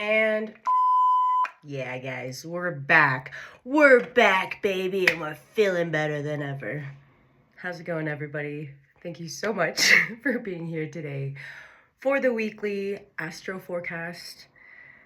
And yeah, guys, we're back. We're back, baby, and we're feeling better than ever. How's it going, everybody? Thank you so much for being here today for the weekly astro forecast.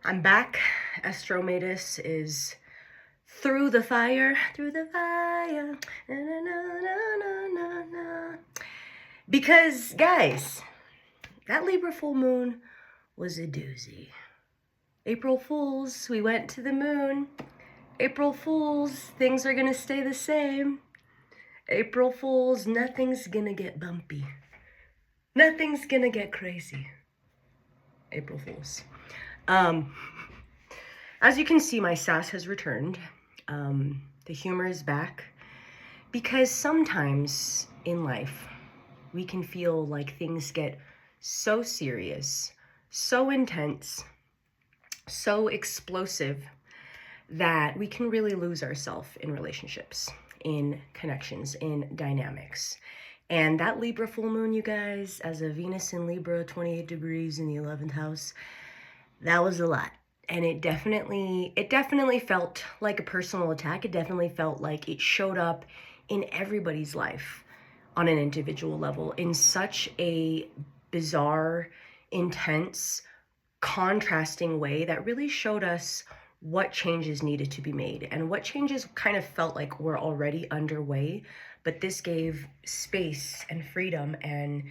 I'm back. Astromadeus is through the fire, Na, na, na, na, na, na. Because, guys, that Libra full moon was a doozy. April Fools, we went to the moon. April Fools, things are gonna stay the same. April Fools, nothing's gonna get bumpy. Nothing's gonna get crazy. April Fools. As you can see, my sass has returned. The humor is back. Because sometimes in life, we can feel like things get so serious, so intense, so explosive that we can really lose ourselves in relationships, in connections, in dynamics. And that Libra full moon, you guys, as a Venus in Libra, 28 degrees in the 11th house, that was a lot. And it definitely felt like a personal attack. It definitely felt like it showed up in everybody's life on an individual level in such a bizarre, intense, contrasting way that really showed us what changes needed to be made and what changes kind of felt like were already underway, but this gave space and freedom and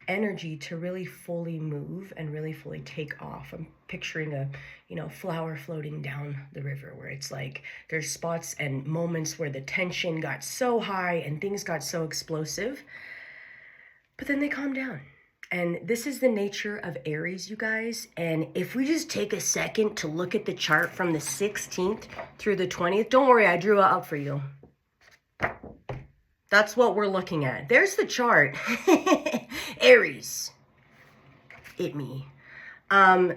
energy to really fully move and really fully take off. I'm picturing a, flower floating down the river where it's like there's spots and moments where the tension got so high and things got so explosive, but then they calm down. And this is the nature of Aries, you guys. And if we just take a second to look at the chart from the 16th through the 20th, don't worry, I drew it up for you. That's what we're looking at. There's the chart. Aries. It me.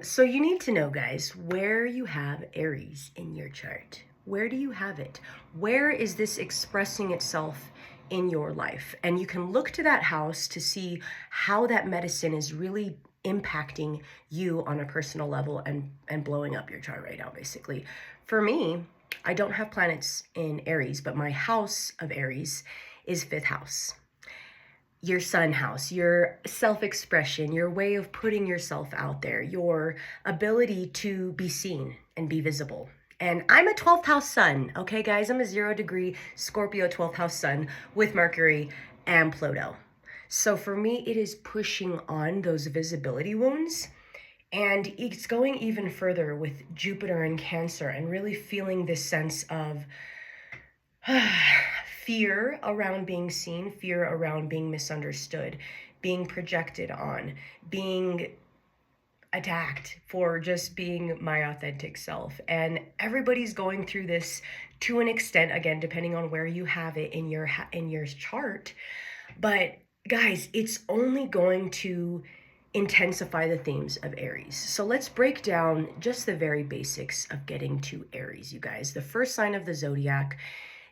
So you need to know, guys, where you have Aries in your chart. Where do you have it? Where is this expressing itself in your life? And you can look to that house to see how that medicine is really impacting you on a personal level and blowing up your chart right now, basically. For me, I don't have planets in Aries, but my house of Aries is 5th house. Your sun house, your self-expression, your way of putting yourself out there, your ability to be seen and be visible. And I'm a 12th house sun, okay, guys? I'm a 0-degree Scorpio 12th house sun with Mercury and Pluto. So for me, it is pushing on those visibility wounds. And it's going even further with Jupiter and Cancer and really feeling this sense of fear around being seen, fear around being misunderstood, being projected on, being attacked for just being my authentic self. And everybody's going through this to an extent, again, depending on where you have it in your chart. But guys, it's only going to intensify the themes of Aries. So let's break down just the very basics of getting to Aries, you guys. The first sign of the zodiac,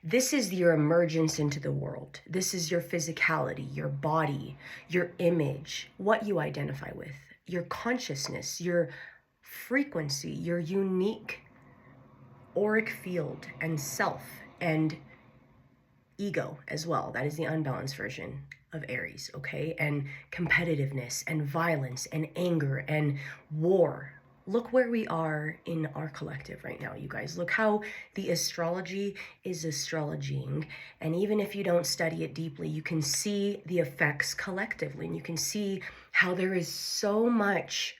this is your emergence into the world. This is your physicality, your body, your image, what you identify with, your consciousness, your frequency, your unique auric field and self and ego as well. That is the unbalanced version of Aries, okay? And competitiveness and violence and anger and war. Look where we are in our collective right now, you guys. Look how the astrology is astrologying. And even if you don't study it deeply, you can see the effects collectively. And you can see how there is so much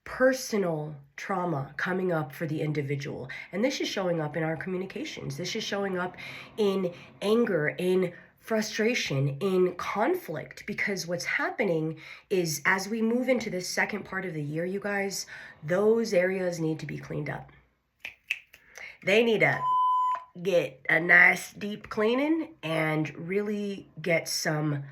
personal trauma coming up for the individual. And this is showing up in our communications. This is showing up in anger, in frustration, in conflict, because what's happening is as we move into this second part of the year, you guys, those areas need to be cleaned up. They need to get a nice deep cleaning and really get some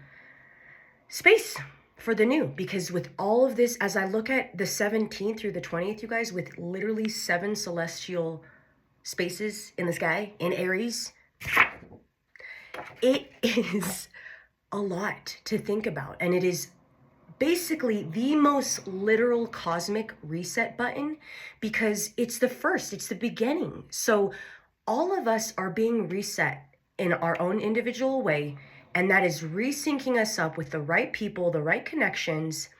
space for the new, because with all of this, as I look at the 17th through the 20th, you guys, with literally 7 celestial spaces in the sky in Aries, it is a lot to think about, and it is basically the most literal cosmic reset button, because it's the first, it's the beginning. So all of us are being reset in our own individual way, and that is resyncing us up with the right people, the right connections,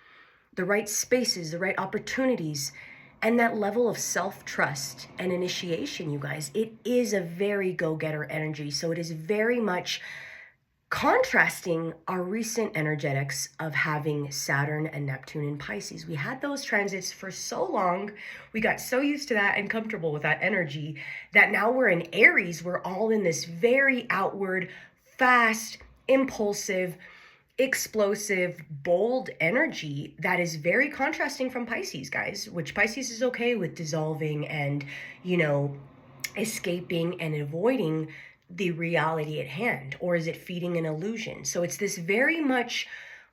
the right spaces, the right opportunities, and that level of self-trust and initiation, you guys. It is a very go-getter energy. So it is very much contrasting our recent energetics of having Saturn and Neptune in Pisces. We had those transits for so long. We got so used to that and comfortable with that energy that now we're in Aries. We're all in this very outward, fast, impulsive, explosive, bold energy that is very contrasting from Pisces, guys, which Pisces is okay with dissolving and, escaping and avoiding the reality at hand. Or is it feeding an illusion? So it's this very much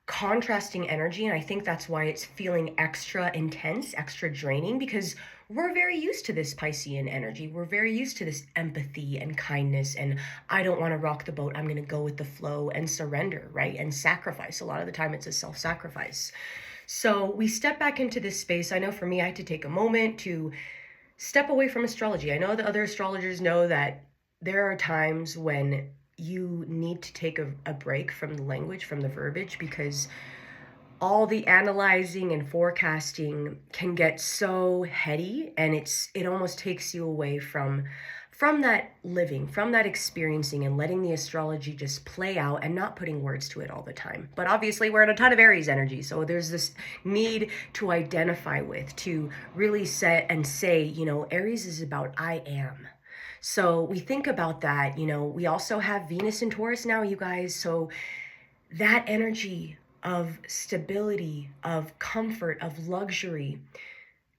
contrasting energy, and I think that's why it's feeling extra intense, extra draining, because we're very used to this Piscean energy. We're very used to this empathy and kindness, and I don't want to rock the boat. I'm going to go with the flow and surrender, right? And sacrifice. A lot of the time it's a self-sacrifice. So we step back into this space. I know for me, I had to take a moment to step away from astrology. I know the other astrologers know that there are times when you need to take a break from the language, from the verbiage, because all the analyzing and forecasting can get so heady, and it almost takes you away from that living, from that experiencing, and letting the astrology just play out and not putting words to it all the time. But obviously we're in a ton of Aries energy, so there's this need to identify with, to really set and say, Aries is about I am. So we think about that, we also have Venus in Taurus now, you guys. So that energy of stability, of comfort, of luxury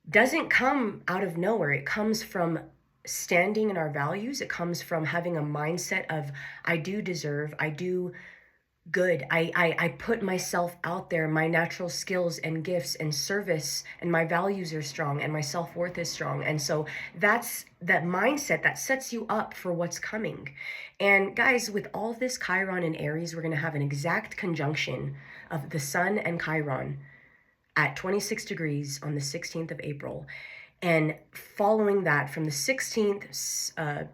doesn't come out of nowhere. It comes from standing in our values. It comes from having a mindset of, I do deserve, I do good. I put myself out there, my natural skills and gifts and service, and my values are strong, and my self-worth is strong. And so that's that mindset that sets you up for what's coming. And guys, with all this Chiron in Aries, we're going to have an exact conjunction of the Sun and Chiron at 26 degrees on the 16th of April. And following that, from the 16th,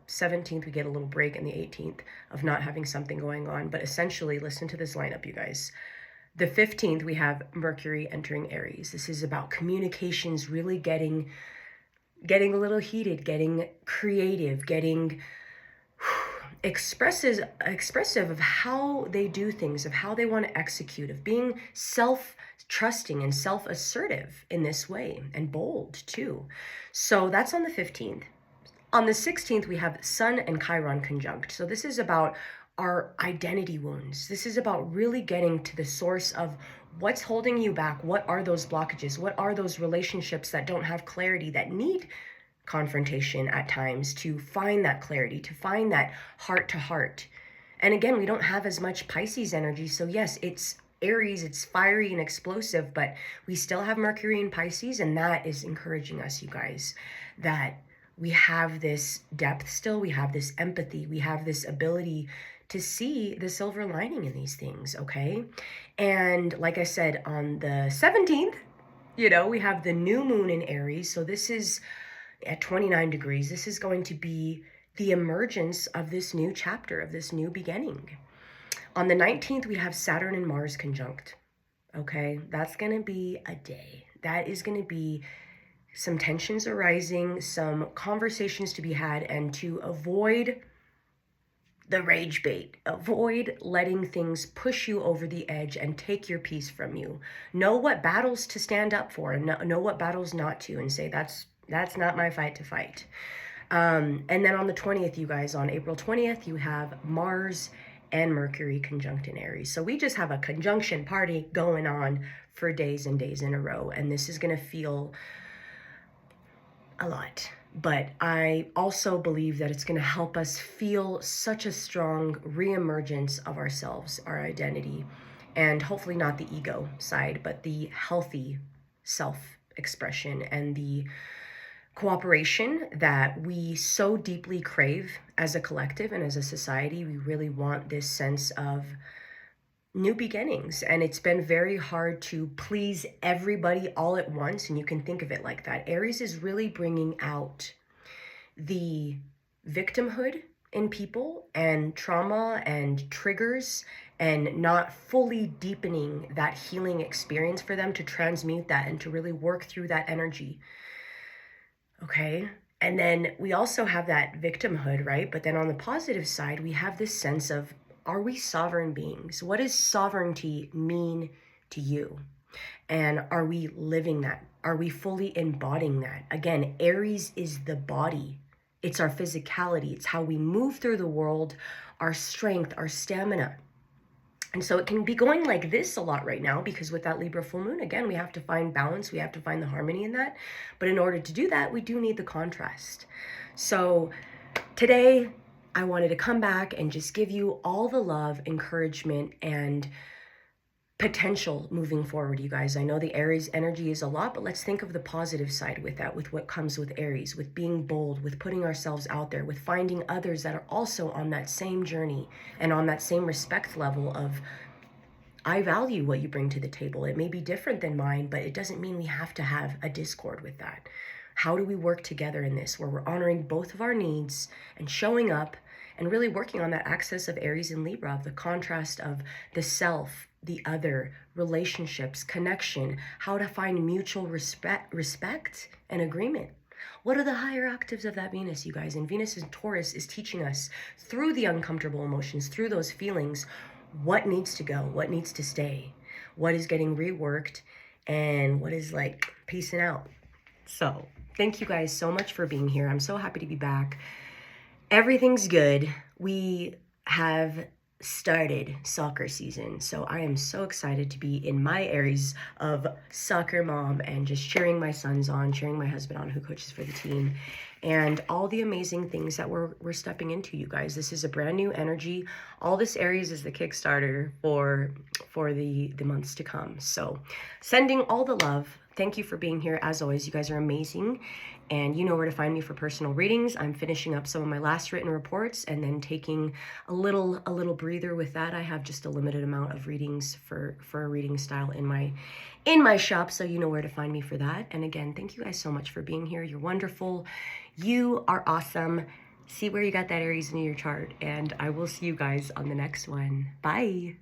17th, we get a little break, and the 18th of not having something going on. But essentially, listen to this lineup, you guys. The 15th, we have Mercury entering Aries. This is about communications really getting a little heated, getting creative, getting expressive of how they do things, of how they want to execute, of being self-trusting and self-assertive in this way, and bold too. So that's on the 15th. On the 16th, we have Sun and Chiron conjunct. So this is about our identity wounds. This is about really getting to the source of what's holding you back. What are those blockages? What are those relationships that don't have clarity, that need confrontation at times to find that clarity, to find that heart to heart? And again, we don't have as much Pisces energy. So yes, it's Aries, it's fiery and explosive, but we still have Mercury in Pisces, and that is encouraging us, you guys, that we have this depth still, we have this empathy, we have this ability to see the silver lining in these things, okay? And like I said, on the 17th, we have the new moon in Aries. So this is at 29 degrees. This is going to be the emergence of this new chapter, of this new beginning. On the 19th, we have Saturn and Mars conjunct, okay? That's going to be a day. That is going to be some tensions arising, some conversations to be had, and to avoid the rage bait. Avoid letting things push you over the edge and take your peace from you. Know what battles to stand up for, and know what battles not to, and say, that's not my fight to fight. And then on the 20th, you guys, on April 20th, you have Mars and Mercury conjunct in Aries. So we just have a conjunction party going on for days and days in a row. And this is going to feel a lot. But I also believe that it's going to help us feel such a strong reemergence of ourselves, our identity, and hopefully not the ego side, but the healthy self-expression and the cooperation that we so deeply crave as a collective and as a society. We really want this sense of new beginnings, and it's been very hard to please everybody all at once, and you can think of it like that. Aries is really bringing out the victimhood in people and trauma and triggers, and not fully deepening that healing experience for them to transmute that and to really work through that energy. Okay. And then we also have that victimhood, right? But then on the positive side, we have this sense of, are we sovereign beings? What does sovereignty mean to you? And are we living that? Are we fully embodying that? Again, Aries is the body. It's our physicality. It's how we move through the world, our strength, our stamina. And so it can be going like this a lot right now, because with that Libra full moon, again, we have to find balance. We have to find the harmony in that. But in order to do that, we do need the contrast. So today, I wanted to come back and just give you all the love, encouragement, and potential moving forward, you guys. I know the Aries energy is a lot, but let's think of the positive side with that, with what comes with Aries, with being bold, with putting ourselves out there, with finding others that are also on that same journey and on that same respect level of, I value what you bring to the table. It may be different than mine, but it doesn't mean we have to have a discord with that. How do we work together in this, where we're honoring both of our needs and showing up and really working on that axis of Aries and Libra, of the contrast of the self, the other, relationships, connection, how to find mutual respect and agreement. What are the higher octaves of that Venus, you guys? And Venus in Taurus is teaching us through the uncomfortable emotions, through those feelings, what needs to go, what needs to stay, what is getting reworked, and what is like peacing out. So thank you guys so much for being here. I'm so happy to be back. Everything's good. We have started soccer season, so I am so excited to be in my Aries of soccer mom and just cheering my sons on, cheering my husband on, who coaches for the team, and all the amazing things that we're stepping into, you guys. This is a brand new energy. All this Aries is the Kickstarter for the months to come. So sending all the love. Thank you for being here. As always, you guys are amazing. And you know where to find me for personal readings. I'm finishing up some of my last written reports and then taking a little breather with that. I have just a limited amount of readings for a reading style in my shop, so you know where to find me for that. And again, thank you guys so much for being here. You're wonderful. You are awesome. See where you got that Aries in your chart, and I will see you guys on the next one. Bye.